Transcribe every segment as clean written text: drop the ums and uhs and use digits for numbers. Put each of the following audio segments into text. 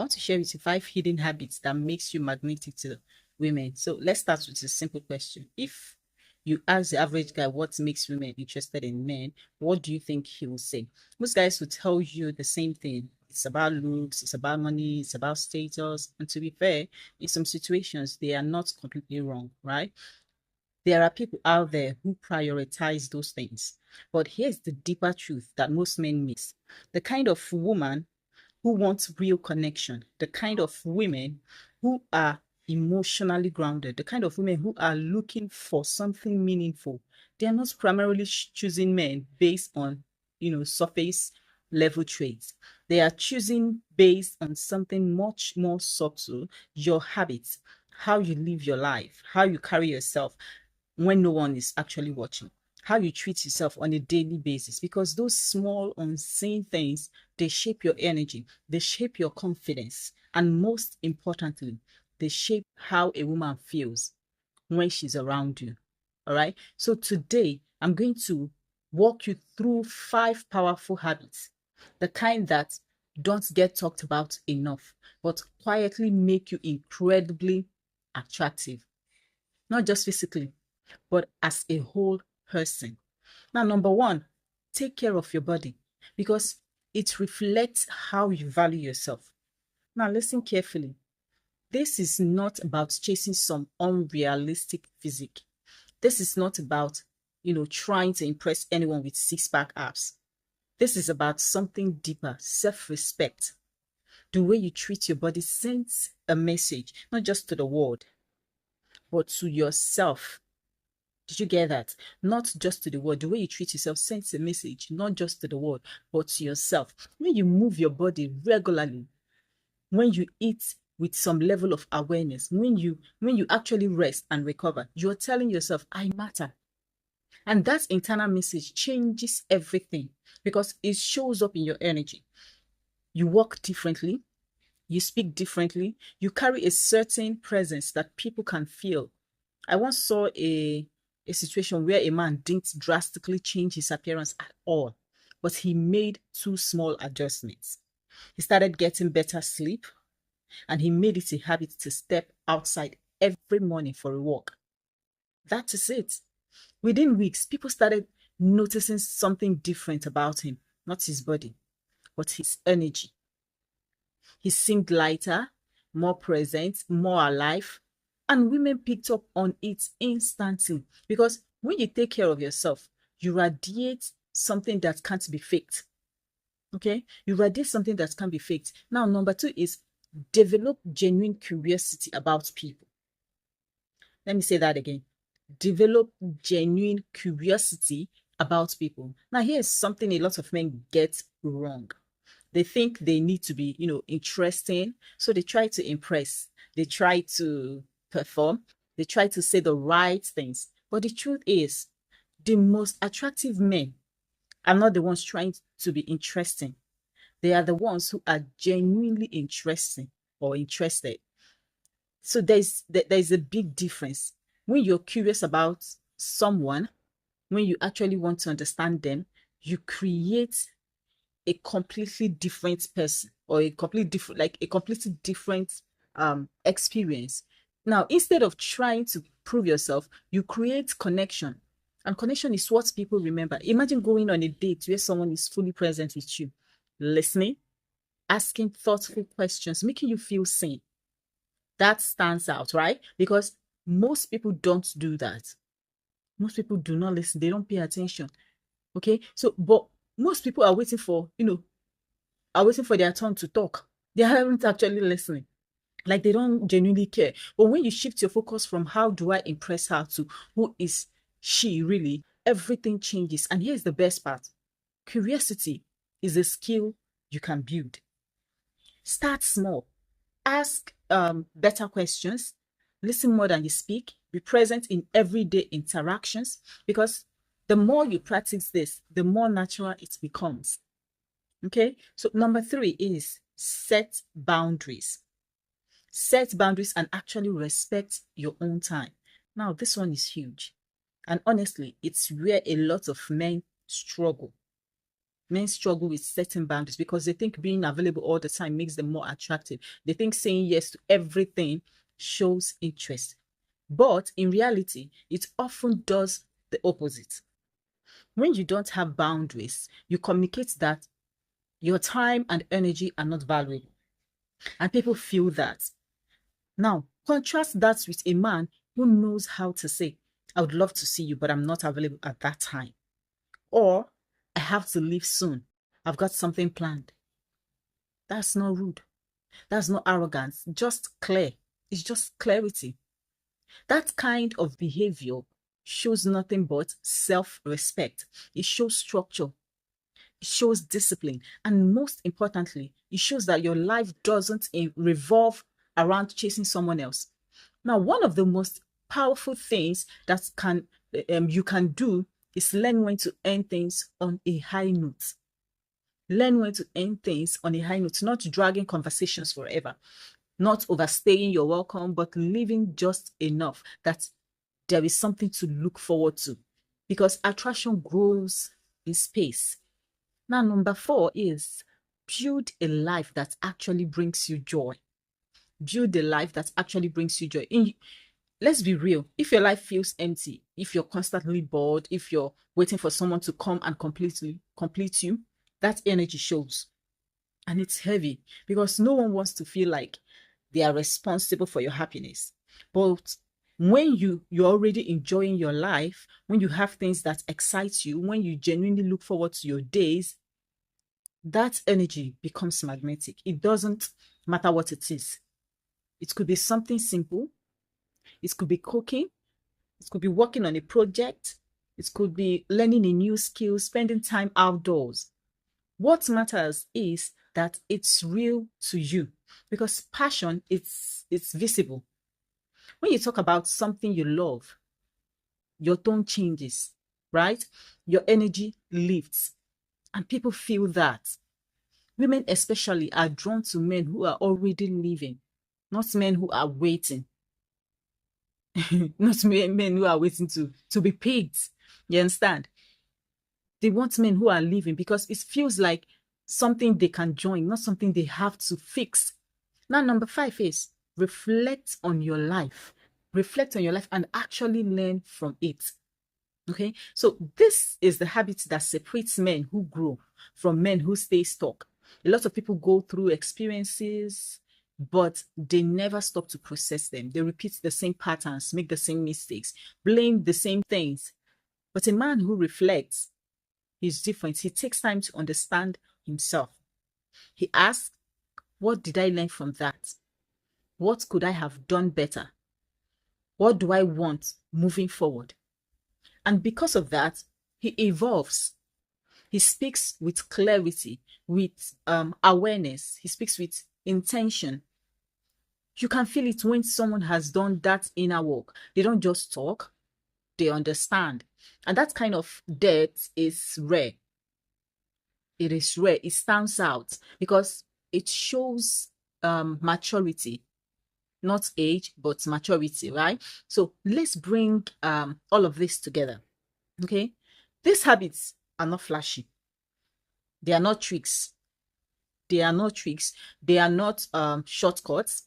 want to share with you 5 hidden habits that makes you magnetic to women. So let's start with a simple question. If you ask the average guy what makes women interested in men, what do you think he will say? Most guys will tell you the same thing. It's about looks, it's about money, it's about status. And to be fair, in some situations, they are not completely wrong, right? There are people out there who prioritize those things. But here's the deeper truth that most men miss. The kind of woman who wants real connection, the kind of women who are emotionally grounded, the kind of women who are looking for something meaningful. They are not primarily choosing men based on, surface level traits. They are choosing based on something much more subtle, your habits, how you live your life, how you carry yourself when no one is actually watching, how you treat yourself on a daily basis, because those small unseen things, they shape your energy, they shape your confidence, and most importantly, they shape how a woman feels when she's around you. All right, so today I'm going to walk you through 5 powerful habits, the kind that don't get talked about enough but quietly make you incredibly attractive, not just physically but as a whole person. Now, number one, take care of your body because it reflects how you value yourself. Now, listen carefully. This is not about chasing some unrealistic physique. This is not about, trying to impress anyone with six-pack abs. This is about something deeper, self-respect. The way you treat your body sends a message, not just to the world, but to yourself. Did you get that? Not just to the world. The way you treat yourself sends a message, not just to the world, but to yourself. When you move your body regularly, when you eat with some level of awareness, when you actually rest and recover, you're telling yourself, I matter. And that internal message changes everything because it shows up in your energy. You walk differently, you speak differently, you carry a certain presence that people can feel. I once saw a situation where a man didn't drastically change his appearance at all, but he made 2 small adjustments. He started getting better sleep, and he made it a habit to step outside every morning for a walk. That is it. Within weeks, people started noticing something different about him, not his body, but his energy. He seemed lighter, more present, more alive, and women picked up on it instantly because when you take care of yourself, you radiate something that can't be faked. Okay? You radiate something that can't be faked. Now, number 2 is develop genuine curiosity about people. Let me say that again. Develop genuine curiosity about people. Now, here's something a lot of men get wrong. They think they need to be, interesting. So they try to impress. They try to perform. They try to say the right things. But the truth is, the most attractive men are not the ones trying to be interesting. They are the ones who are genuinely interesting or interested. So there's a big difference. When you're curious about someone, when you actually want to understand them, you create a completely different person or a completely different experience. Now, instead of trying to prove yourself, you create connection. And connection is what people remember. Imagine going on a date where someone is fully present with you, listening, asking thoughtful questions, making you feel seen. That stands out, right? Because most people don't do that. Most people do not listen, they don't pay attention. Okay. So, but most people are waiting for, their turn to talk. They aren't actually listening. Like they don't genuinely care. But when you shift your focus from how do I impress her to who is she really, everything changes. And here's the best part. Curiosity is a skill you can build. Start small. Ask better questions. Listen more than you speak. Be present in everyday interactions because the more you practice this, the more natural it becomes. Okay, so number 3 is set boundaries. Set boundaries and actually respect your own time. Now, this one is huge. And honestly, it's where a lot of men struggle. Men struggle with setting boundaries because they think being available all the time makes them more attractive. They think saying yes to everything shows interest. But in reality, it often does the opposite. When you don't have boundaries, you communicate that your time and energy are not valuable. And people feel that. Now, contrast that with a man who knows how to say, I would love to see you, but I'm not available at that time. Or, I have to leave soon. I've got something planned. That's not rude. That's not arrogance. Just clear. It's just clarity. That kind of behavior shows nothing but self-respect. It shows structure. It shows discipline. And most importantly, it shows that your life doesn't revolve around chasing someone else. Now, one of the most powerful things that you can do is learn when to end things on a high note. Learn when to end things on a high note, not dragging conversations forever, not overstaying your welcome, but leaving just enough that there is something to look forward to, because attraction grows in space. Now, number 4 is build a life that actually brings you joy. Build a life that actually brings you joy. Let's be real. If your life feels empty, if you're constantly bored, if you're waiting for someone to come and complete you, that energy shows. And it's heavy because no one wants to feel like they are responsible for your happiness. But when you're already enjoying your life, when you have things that excite you, when you genuinely look forward to your days, that energy becomes magnetic. It doesn't matter what it is. It could be something simple. It could be cooking. It could be working on a project. It could be learning a new skill, spending time outdoors. What matters is that it's real to you, because passion, it's visible. When you talk about something you love, your tone changes, right? Your energy lifts, and people feel that. Women especially are drawn to men who are already living, not men who are waiting. Not men who are waiting to be picked. You understand? They want men who are living because it feels like something they can join, not something they have to fix. Now, number 5 is reflect on your life. Reflect on your life and actually learn from it. Okay, so this is the habit that separates men who grow from men who stay stuck. A lot of people go through experiences, but they never stop to process them. They repeat the same patterns, make the same mistakes, blame the same things. But a man who reflects is different. He takes time to understand himself. He asks, what did I learn from that? What could I have done better? What do I want moving forward? And because of that, he evolves. He speaks with clarity, with awareness. He speaks with intention. You can feel it when someone has done that inner work. They don't just talk, they understand. And that kind of depth is rare. It is rare. It stands out because it shows maturity, not age, but maturity, right? So let's bring all of this together. Okay, these habits are not flashy. They are not tricks. They are not tricks. They are not shortcuts.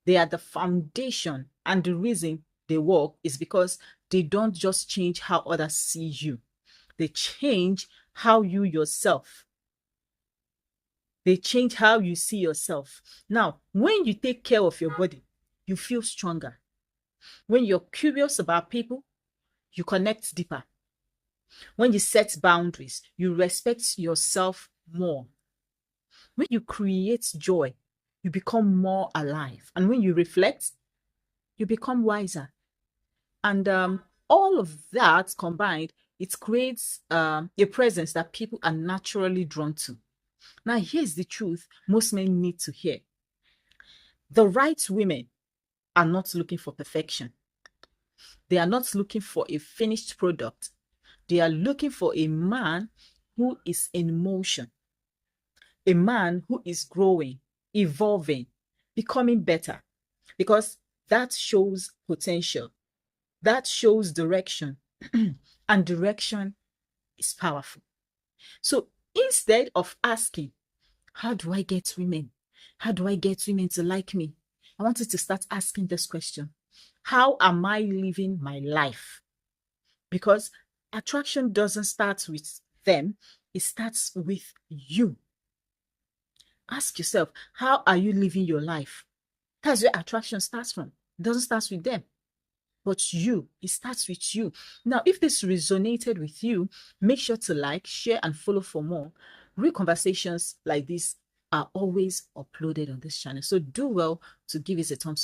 They are the foundation. And the reason they work is because they don't just change how others see you. They change how you yourself. They change how you see yourself. Now, when you take care of your body, you feel stronger. When you're curious about people, you connect deeper. When you set boundaries, you respect yourself more. When you create joy, you become more alive. And when you reflect, you become wiser. And all of that combined, it creates a presence that people are naturally drawn to. Now, here's the truth most men need to hear. The right women are not looking for perfection. They are not looking for a finished product. They are looking for a man who is in motion, a man who is growing, evolving, becoming better, because that shows potential, that shows direction, and direction is powerful. So Instead of asking, how do I get women? How do I get women to like me? I want you to start asking this question. How am I living my life? Because attraction doesn't start with them, it starts with you. Ask yourself, how are you living your life? That's where attraction starts from. It doesn't start with them, but you. It starts with you. Now, if this resonated with you, make sure to like, share, and follow for more. Real conversations like this are always uploaded on this channel. So do well to give it a thumbs up.